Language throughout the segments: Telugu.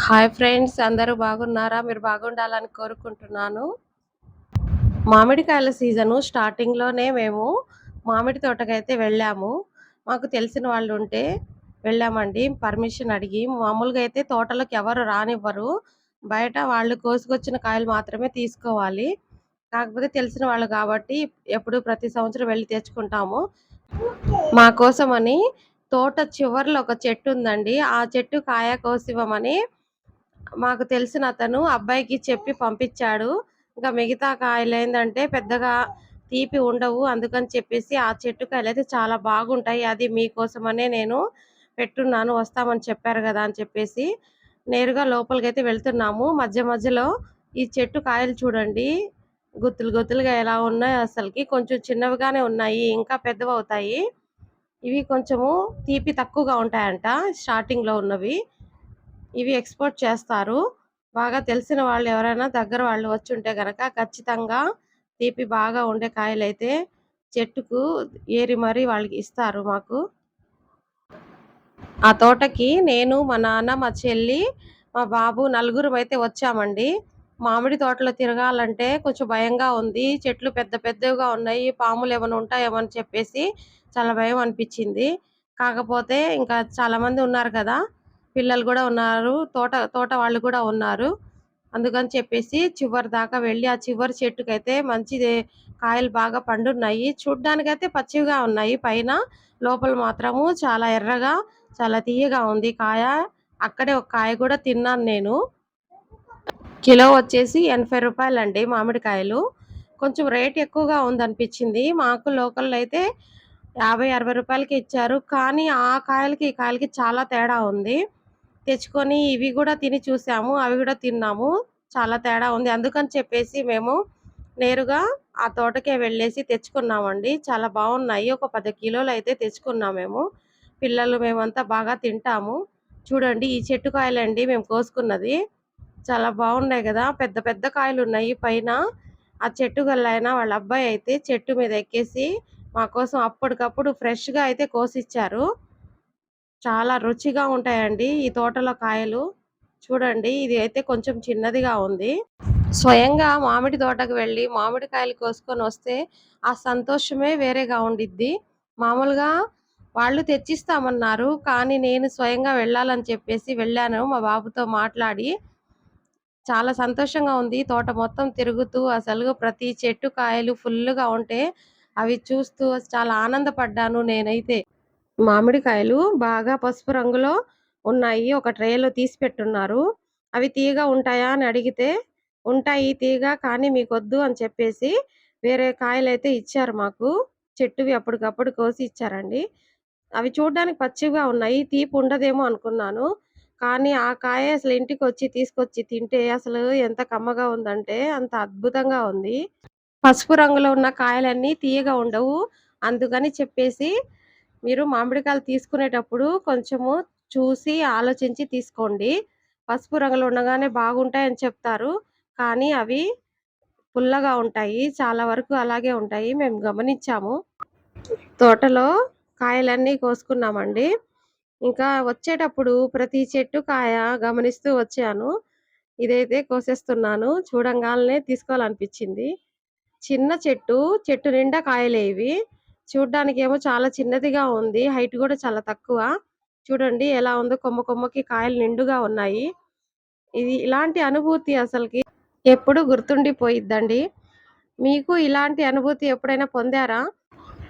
హాయ్ ఫ్రెండ్స్, అందరూ బాగున్నారా? మీరు బాగుండాలని కోరుకుంటున్నాను. మామిడికాయల సీజను స్టార్టింగ్‌లోనే మేము మామిడి తోటకైతే వెళ్ళాము. మాకు తెలిసిన వాళ్ళుంటే వెళ్ళామండి పర్మిషన్ అడిగి. మామూలుగా అయితే తోటలోకి ఎవరు రానివ్వరు. బయట వాళ్ళు కోసుకొచ్చిన కాయలు మాత్రమే తీసుకోవాలి. కాకపోతే తెలిసిన వాళ్ళు కాబట్టి ఎప్పుడు ప్రతి సంవత్సరం వెళ్లి తెచ్చుకుంటాము. మా కోసమని తోట చివర్లో ఒక చెట్టుందండి. ఆ చెట్టు కాయ కోసివ్వమని మాకు తెలిసిన అతను అబ్బాయికి చెప్పి పంపించాడు. ఇంకా మిగతా కాయలేందంటే పెద్దగా తీపి ఉండవు. అందుకని చెప్పేసి ఆ చెట్టు కాయలైతే చాలా బాగుంటాయి. అది మీకోసమనే నేను పెట్టున్నాను. వస్తామని చెప్పారు గదా! అని చెప్పేసి నేరుగా లోపలికైతే వెళ్తున్నాము. మధ్య మధ్యలో ఈ చెట్టు కాయలు చూడండి. గుత్తులు గుత్తులుగా ఎలా ఉన్నాయో అసలకి. కొంచెం చిన్నవిగానే ఉన్నాయి. ఇంకా పెద్దవవుతాయి. ఇవి కొంచెము తీపి తక్కువగా ఉంటాయంట స్టార్టింగ్‌లో ఉన్నవి. ఇవి ఎక్స్‌పోర్ట్ చేస్తారు. బాగా తెలిసిన వాళ్ళు ఎవరైనా దగ్గర వాళ్ళు వచ్చుంటే గనక ఖచ్చితంగా తీపి బాగా ఉండే కాయలైతే చెట్టుకు ఏరి మరీ వాళ్ళకి ఇస్తారు మాకు. ఆ తోటకి నేను, మా నాన్న, మా చెల్లి, మా బాబు నలుగురమైతే వచ్చామండి. మామిడి తోటలో తిరగాలంటే కొంచెం భయంగా ఉంది. చెట్లు పెద్ద పెద్దవిగా ఉన్నాయి. పాములేమైనా ఉంటాయేమో అని చెప్పేసి చాలా భయం అనిపిచ్చింది. కాకపోతే ఇంకా చాలామంది ఉన్నారు కదా! పిల్లలు గూడా ఉన్నారు. తోట తోట వాళ్ళు కూడా ఉన్నారు. అందుకని చెప్పేసి చివరి దాకా వెళ్ళి ఆ చివరి చెట్టుకైతే మంచిదే కాయలు బాగా పండున్నాయి. చూడ్డానికైతే పచ్చివిగా ఉన్నాయి పైన. లోపల మాత్రము చాలా ఎర్రగా, చాలా తియ్యగా ఉంది కాయ. అక్కడే ఒక కాయ కూడా తిన్నాను నేను. కిలో వచ్చేసి రూ. 80 మామిడికాయలు. కొంచెం రేట్ ఎక్కువగా ఉందనిపించింది. మాకు లోకల్‌లో అయితే రూ. 50, 60కే ఇచ్చారు. కానీ ఆ కాయలకి, ఈ కాయలకి చాలా తేడా ఉంది. తెచ్చుకొని ఇవి గూడా తిని చూసాము. అవి గూడా తిన్నాము. చాలా తేడా ఉంది. అందుకని చెప్పేసి మేము నేరుగా ఆ తోటకే వెళ్ళేసి తెచ్చుకున్నామండి. చాలా బావున్నాయి. ఒక 10 కిలోలైతే తెచ్చుకున్నాం మేము. పిల్లలు మేమంతా బాగా తింటాము. చూడండి ఈ చెట్టు కాయలండి మేము కోసుకున్నది. చాలా బాగున్నాయి గదా! పెద్ద పెద్ద కాయలున్నాయి పైన. ఆ చెట్టు గల్లాయన వాళ్ళ అబ్బాయయితే చెట్టు మీద ఎక్కేసి మా కోసం అప్పటికప్పుడు ఫ్రెష్‌గా అయితే కోసిచ్చారు. చాలా రుచిగా ఉంటాయండి ఈ తోటలో కాయలు. చూడండి ఇది అయితే కొంచెం చిన్నదిగా ఉంది. స్వయంగా మామిడి తోటకు వెళ్ళి మామిడికాయలు కోసుకొనొస్తే ఆ సంతోషమే వేరేగా ఉండిద్ది. మామూలుగా వాళ్ళు తెచ్చిస్తామన్నారు. కానీ నేను స్వయంగా వెళ్ళాలని చెప్పేసి వెళ్ళాను మా బాబుతో మాట్లాడి. చాలా సంతోషంగా ఉంది. తోట మొత్తం తిరుగుతూ అసలు ప్రతి చెట్టు కాయలు ఫుల్లుగా ఉంటే అవి చూస్తూ చాలా ఆనందపడ్డాను నేనైతే. మామిడికాయలు బాగా పసుపు రంగులో ఉన్నాయి. ఒక ట్రేలో తీసి పెట్టున్నారు. అవి తీయగా ఉంటాయా అని అడిగితే, ఉంటాయి తీయగా కానీ మీకొద్దు అని చెప్పేసి వేరే కాయలైతే ఇచ్చారు మాకు. చెట్టువి అప్పటికప్పుడు కోసి ఇచ్చారండి. అవి చూడ్డానికి పచ్చివిగా ఉన్నాయి. తీపి ఉండదేమో అనుకున్నాను. కానీ ఆ కాయ అసలు ఇంటికొచ్చి తీసుకొచ్చి తింటే అసలు ఎంత కమ్మగా ఉందంటే అంత అద్భుతంగా ఉంది. పసుపు రంగులో ఉన్న కాయలన్నీ తియ్యగా ఉండవు. అందుకని చెప్పేసి మీరు మామిడికాయలు తీసుకునేటప్పుడు కొంచెము చూసి, ఆలోచించి తీసుకోండి. పసుపు రంగులో ఉండగానే బాగుంటాయని చెప్తారు. కానీ అవి పుల్లగా ఉంటాయి. చాలా వరకు అలాగే ఉంటాయి. మేము గమనించాము. తోటలో కాయలన్నీ కోసుకున్నామండి. ఇంకా వచ్చేటప్పుడు ప్రతి చెట్టు కాయ గమనిస్తూ వచ్చాను. ఇదైతే కోసేస్తున్నాను. చూడంగాల్నే తీసుకోవాలనిపిచ్చింది. చిన్న చెట్టు, చెట్టు నిండా కాయలే ఇవి. చూడ్డానికేమో చాలా చిన్నదిగా ఉంది. హైట్ గూడా చాలా తక్కువ. చూడండి ఎలా ఉందో కొమ్మ కొమ్మకి కాయలు నిండుగా ఉన్నాయి. ఇది ఇలాంటి అనుభూతి అసలకి ఎప్పుడు గుర్తుండిపోయిద్దండి. మీకు ఇలాంటి అనుభూతి ఎప్పుడైనా పొందారా?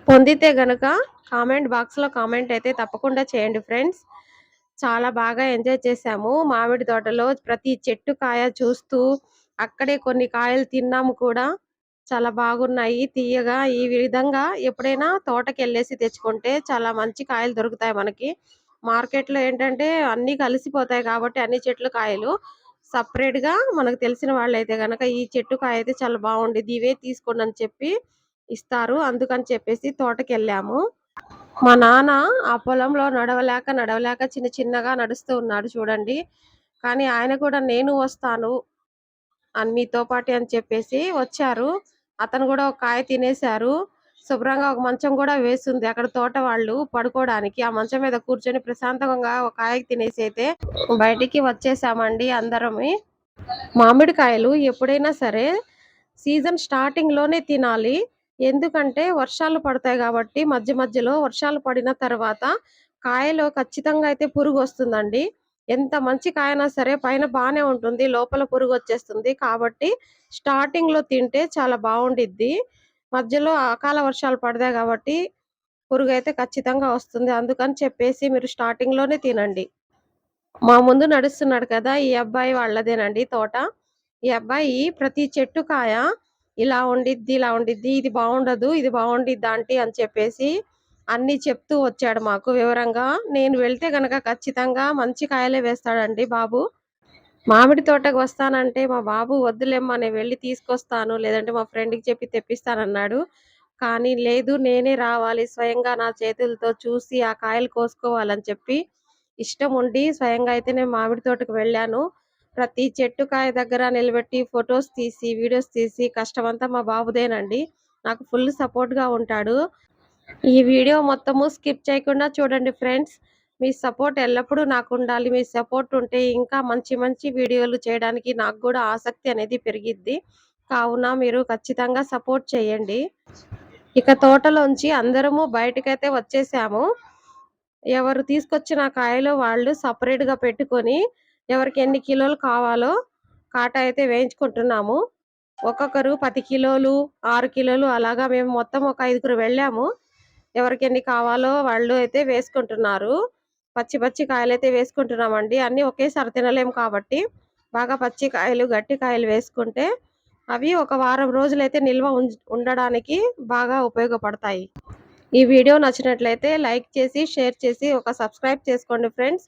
పొందితే గనక కామెంట్ బాక్స్‌లో కామెంట్ అయితే తప్పకుండా చేయండి ఫ్రెండ్స్. చాలా బాగా ఎంజాయ్ చేశాము. మామిడి తోటలో ప్రతి చెట్టు కాయ చూస్తూ, అక్కడే కొన్ని కాయలు తిన్నాము కూడా. చాలా బాగున్నాయి తియ్యగా. ఈ విధంగా ఎప్పుడైనా తోటకెళ్ళేసి తెచ్చుకుంటే చాలా మంచి కాయలు దొరుకుతాయి మనకి. మార్కెట్‌లో ఏంటంటే అన్నీ కలిసిపోతాయి కాబట్టి అన్ని చెట్లు కాయలు. సెపరేట్‌గా మనకు తెలిసిన వాళ్ళైతే గనక ఈ చెట్టు కాయ అయితే చాలా బావుండిద్ది. ఇవే తీసుకోండి అని చెప్పి ఇస్తారు. అందుకని చెప్పేసి తోటకెళ్ళాము. మా నాన్న ఆ పొలంలో నడవలేక, నడవలేక చిన్న చిన్నగా నడుస్తూ ఉన్నాడు చూడండి. కానీ ఆయన కూడా నేను వస్తాను మీతో పాటే అని చెప్పేసి వచ్చారు. అతను గూడా ఒక కాయ తినేశారు. శుభ్రంగా ఒక మంచం కూడా వేసుంది అక్కడ తోట వాళ్ళు పడుకోవడానికి. ఆ మంచం మీద కూర్చొని ప్రశాంతంగా ఒక కాయ తినేసి అయితే బయటికి వచ్చేసామండి అందరమి. మామిడికాయలు ఎప్పుడైనా సరే సీజన్ స్టార్టింగ్ లోనే తినాలి. ఎందుకంటే వర్షాలు పడతాయి కాబట్టి మధ్య మధ్యలో వర్షాలు పడిన తర్వాత కాయలో ఖచ్చితంగా అయితే పురుగు వస్తుందండి. ఎంత మంచి కాయైనా సరే పైన బానే ఉంటుంది. లోపల పురుగు వచ్చేస్తుంది. కాబట్టి స్టార్టింగ్ లో తింటే చాలా బావుండిద్ది. మధ్యలో అకాల వర్షాలు పడతాయి కాబట్టి పురుగైతే ఖచ్చితంగా వస్తుంది. అందుకని చెప్పేసి మీరు స్టార్టింగ్ లోనే తినండి. మా ముందు నడుస్తున్నాడు కదా! ఈ అబ్బాయి వాళ్ళదేనండి తోట. ఈ అబ్బాయి ప్రతి చెట్టు కాయ ఇలా ఉండిద్ది, ఇలా ఉండిద్ది. ఇది బావుండదు, ఇది బావుండిద్ది ఆంటీ అని చెప్పేసి అన్నీ చెప్తూ వచ్చాడు మాకు వివరంగా. నేను వెళ్తే గనక ఖచ్చితంగా మంచి కాయలే వేస్తాడండి బాబు. మామిడి తోటకి వస్తానంటే మా బాబు వద్దులేమ్మా నేను వెళ్ళి తీసుకొస్తాను. లేదంటే మా ఫ్రెండ్‌కి చెప్పి తెప్పిస్తానన్నాడు. కానీ లేదు నేనే రావాలి స్వయంగా నా చేతులతో చూసి ఆ కాయలు కోసుకోవాలని చెప్పి ఇష్టం ఉండి స్వయంగా అయితే నేను మామిడి తోటకి వెళ్ళాను. ప్రతి చెట్టు కాయ దగ్గర నిలబెట్టి ఫోటోస్ తీసి, వీడియోస్ తీసి కష్టమంతా మా బాబుదేనండి. నాకు ఫుల్ సపోర్ట్‌గా ఉంటాడు. ఈ వీడియో మొత్తము స్కిప్ చేయకుండా చూడండి ఫ్రెండ్స్. మీ సపోర్ట్ ఎల్లప్పుడూ నాకుండాలి. మీ సపోర్ట్ ఉంటే ఇంకా మంచి మంచి వీడియోలు చేయడానికి నాకు గూడా ఆసక్తి అనేది పెరిగిద్ది. కావున మీరు ఖచ్చితంగా సపోర్ట్ చేయండి. ఇక తోటలోంచి అందరము బయటకైతే వచ్చేసాము. ఎవరు తీసుకొచ్చిన కాయలు వాళ్ళు సెపరేట్‌గా పెట్టుకొని, ఎవరికి ఎన్ని కిలోలు కావాలో కాటా అయితే వేయించుకుంటున్నాము. ఒక్కొక్కరు 10 కిలోలు, 6 కిలోలు అలాగా మేము మొత్తం ఒక ఐదుగురు వెళ్ళాము. ఎవరికెన్ని కావాలో వాళ్ళు అయితే వేసుకుంటున్నారు. పచ్చి పచ్చి కాయలైతే వేసుకుంటున్నామండి. అన్నీ ఒకేసారి తినలేము కాబట్టి, బాగా పచ్చి కాయలు, గట్టి కాయలు వేసుకుంటే, అవి ఒక వారం రోజులైతే నిల్వ ఉండడానికి బాగా ఉపయోగపడతాయి. ఈ వీడియో నచ్చినట్లయితే లైక్ చేసి, షేర్ చేసి, ఒక సబ్స్క్రైబ్ చేసుకోండి ఫ్రెండ్స్.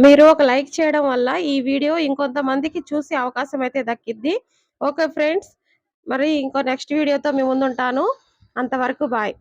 మీరు ఒక లైక్ చేయడం వల్ల ఈ వీడియో ఇంకొంతమందికి చూసే అవకాశం అయితే దక్కిద్ది. Okay friends. మరి ఇంకో నెక్స్ట్ వీడియోతో మీ ముందుంటాను. అంతవరకు బాయ్.